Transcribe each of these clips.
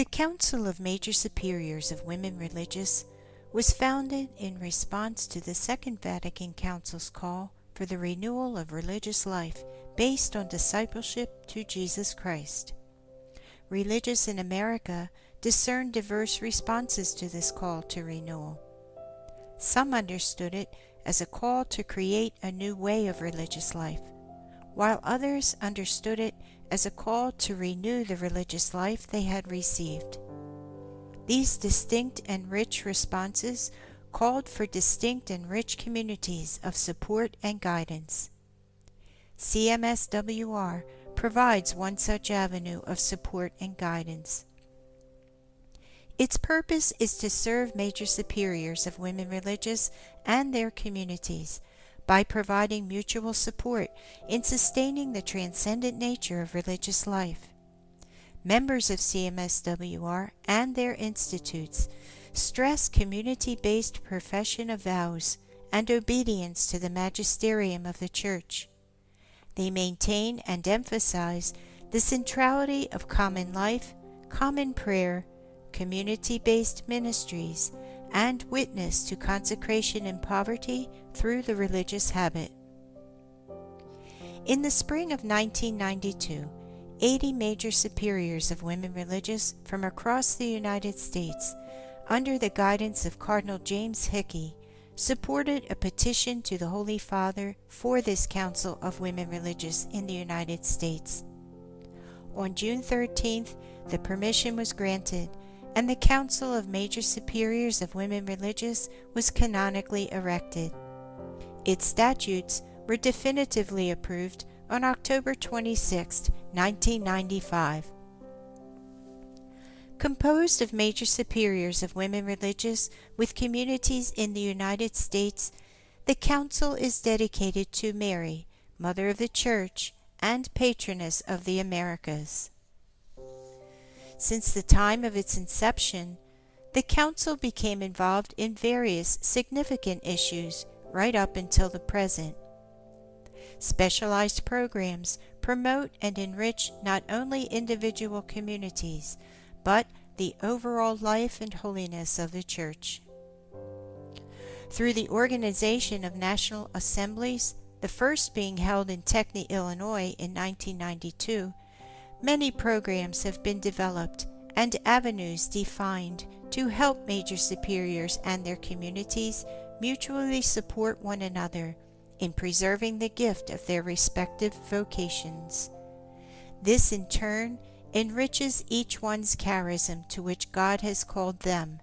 The Council of Major Superiors of Women Religious was founded in response to the Second Vatican Council's call for the renewal of religious life based on discipleship to Jesus Christ. Religious in America discerned diverse responses to this call to renewal. Some understood it as a call to create a new way of religious life, while others understood it as a call to renew the religious life they had received. These distinct and rich responses called for distinct and rich communities of support and guidance. CMSWR provides one such avenue of support and guidance. Its purpose is to serve major superiors of women religious and their communities by providing mutual support in sustaining the transcendent nature of religious life. Members of CMSWR and their institutes stress community-based profession of vows and obedience to the magisterium of the Church. They maintain and emphasize the centrality of common life, common prayer, community-based ministries, and witness to consecration in poverty through the religious habit. In the spring of 1992, 80 major superiors of women religious from across the United States, under the guidance of Cardinal James Hickey, supported a petition to the Holy Father for this Council of Women Religious in the United States. On June 13th, the permission was granted, and the Council of Major Superiors of Women Religious was canonically erected. Its statutes were definitively approved on October 26, 1995. Composed of major superiors of women religious with communities in the United States, the Council is dedicated to Mary, Mother of the Church and Patroness of the Americas. Since the time of its inception, the Council became involved in various significant issues right up until the present. Specialized programs promote and enrich not only individual communities, but the overall life and holiness of the Church. Through the organization of national assemblies, the first being held in Techny, Illinois in 1992, many programs have been developed and avenues defined to help major superiors and their communities mutually support one another in preserving the gift of their respective vocations. This in turn enriches each one's charism to which God has called them,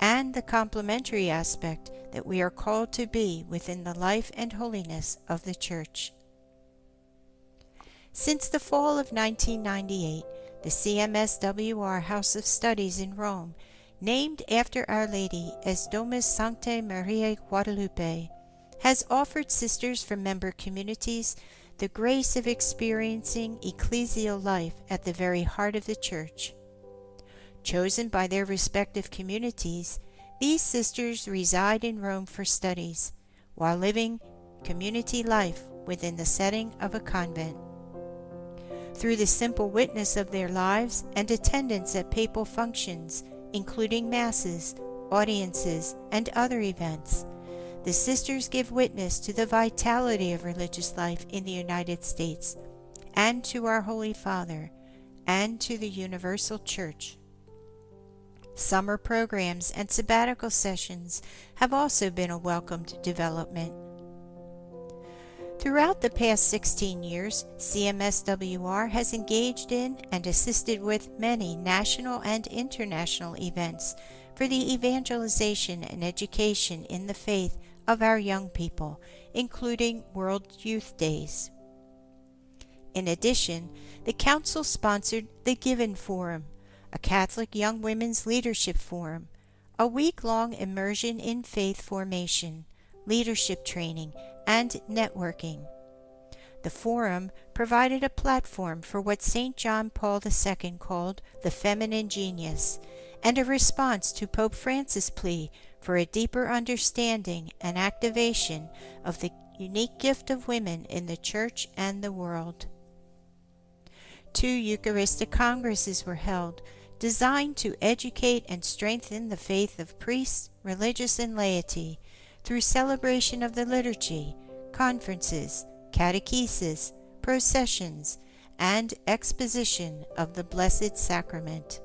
and the complementary aspect that we are called to be within the life and holiness of the Church. Since the fall of 1998, the CMSWR House of Studies in Rome, named after Our Lady as Domus Sanctae Mariae Guadalupe, has offered sisters from member communities the grace of experiencing ecclesial life at the very heart of the Church. Chosen by their respective communities, these sisters reside in Rome for studies, while living community life within the setting of a convent. Through the simple witness of their lives and attendance at papal functions, including masses, audiences, and other events, the sisters give witness to the vitality of religious life in the United States, and to our Holy Father, and to the Universal Church. Summer programs and sabbatical sessions have also been a welcomed development. Throughout the past 16 years, CMSWR has engaged in and assisted with many national and international events for the evangelization and education in the faith of our young people, including World Youth Days. In addition, the Council sponsored the Given Forum, a Catholic young women's leadership forum, a week-long immersion in faith formation, leadership training, and networking. The forum provided a platform for what St. John Paul II called the feminine genius, and a response to Pope Francis' plea for a deeper understanding and activation of the unique gift of women in the Church and the world. 2 Eucharistic Congresses were held, designed to educate and strengthen the faith of priests, religious, and laity through celebration of the liturgy, conferences, catechesis, processions, and exposition of the Blessed Sacrament.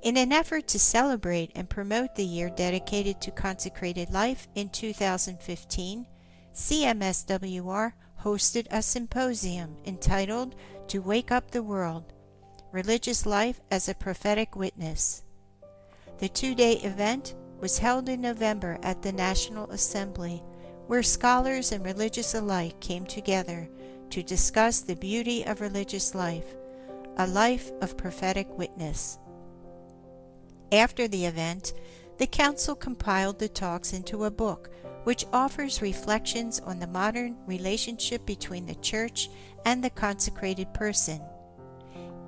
In an effort to celebrate and promote the year dedicated to consecrated life in 2015, CMSWR hosted a symposium entitled "To Wake Up the World: Religious Life as a Prophetic Witness." The two-day event was held in November at the National Assembly, where scholars and religious alike came together to discuss the beauty of religious life, a life of prophetic witness. After the event, the Council compiled the talks into a book which offers reflections on the modern relationship between the Church and the consecrated person.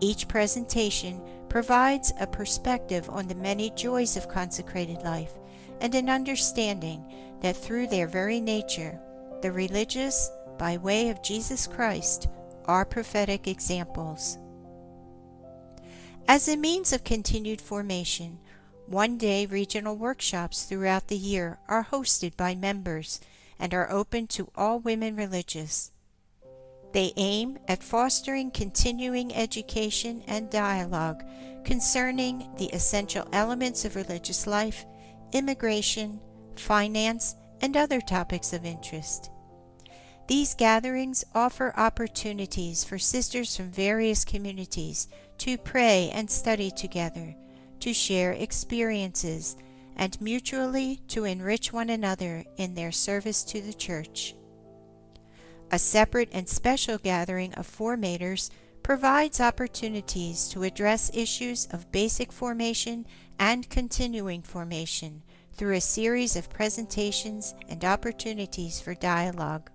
Each presentation provides a perspective on the many joys of consecrated life and an understanding that through their very nature, the religious, by way of Jesus Christ, are prophetic examples. As a means of continued formation, one-day regional workshops throughout the year are hosted by members and are open to all women religious. They aim at fostering continuing education and dialogue concerning the essential elements of religious life, immigration, finance, and other topics of interest. These gatherings offer opportunities for sisters from various communities to pray and study together, to share experiences, and mutually to enrich one another in their service to the Church. A separate and special gathering of formators provides opportunities to address issues of basic formation and continuing formation through a series of presentations and opportunities for dialogue.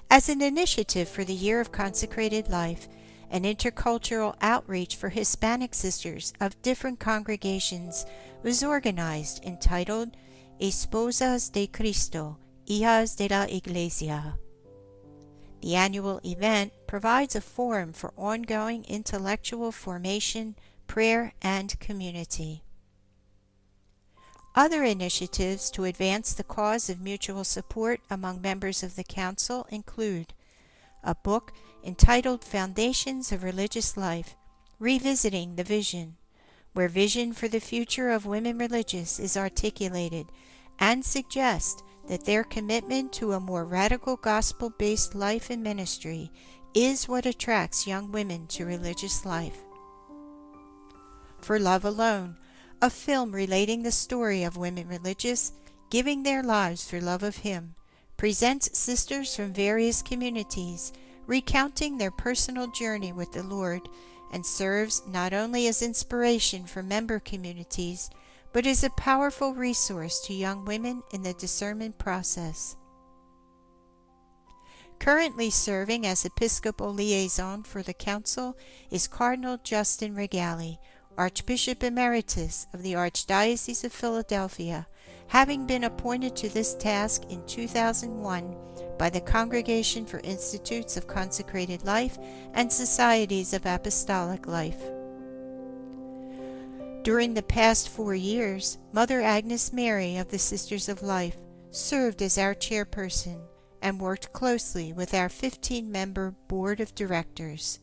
As an initiative for the Year of Consecrated Life, an intercultural outreach for Hispanic sisters of different congregations was organized entitled Esposas de Cristo, Hijas de la Iglesia. The annual event provides a forum for ongoing intellectual formation, prayer, and community. Other initiatives to advance the cause of mutual support among members of the Council include a book entitled Foundations of Religious Life, Revisiting the Vision, where vision for the future of women religious is articulated and suggests that their commitment to a more radical gospel-based life and ministry is what attracts young women to religious life. For Love Alone, a film relating the story of women religious giving their lives for love of Him, presents sisters from various communities recounting their personal journey with the Lord, and serves not only as inspiration for member communities, but is a powerful resource to young women in the discernment process. Currently serving as Episcopal Liaison for the Council is Cardinal Justin Regali, Archbishop Emeritus of the Archdiocese of Philadelphia, having been appointed to this task in 2001 by the Congregation for Institutes of Consecrated Life and Societies of Apostolic Life. During the past 4 years, Mother Agnes Mary of the Sisters of Life served as our chairperson and worked closely with our 15-member Board of Directors.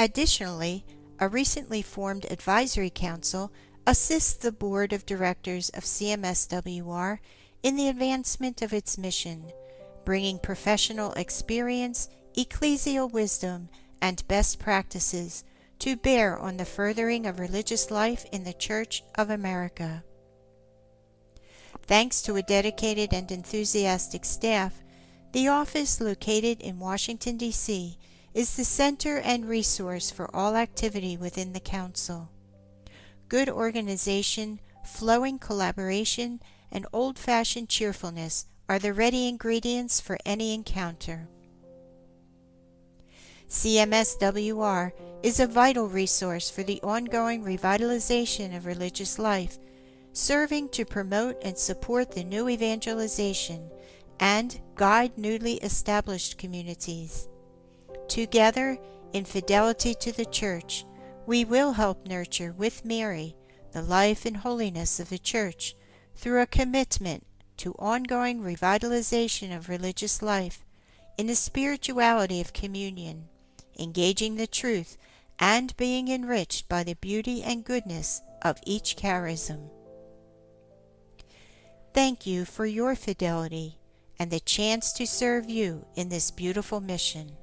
Additionally, a recently formed advisory council assists the Board of Directors of CMSWR in the advancement of its mission, bringing professional experience, ecclesial wisdom, and best practices to bear on the furthering of religious life in the Church of America. Thanks to a dedicated and enthusiastic staff, the office located in Washington, D.C., is the center and resource for all activity within the Council. good organization, flowing collaboration, and old-fashioned cheerfulness are the ready ingredients for any encounter. CMSWR is a vital resource for the ongoing revitalization of religious life, serving to promote and support the new evangelization and guide newly established communities. Together, in fidelity to the Church, we will help nurture with Mary the life and holiness of the Church through a commitment to ongoing revitalization of religious life in the spirituality of communion, engaging the truth and being enriched by the beauty and goodness of each charism. Thank you for your fidelity and the chance to serve you in this beautiful mission.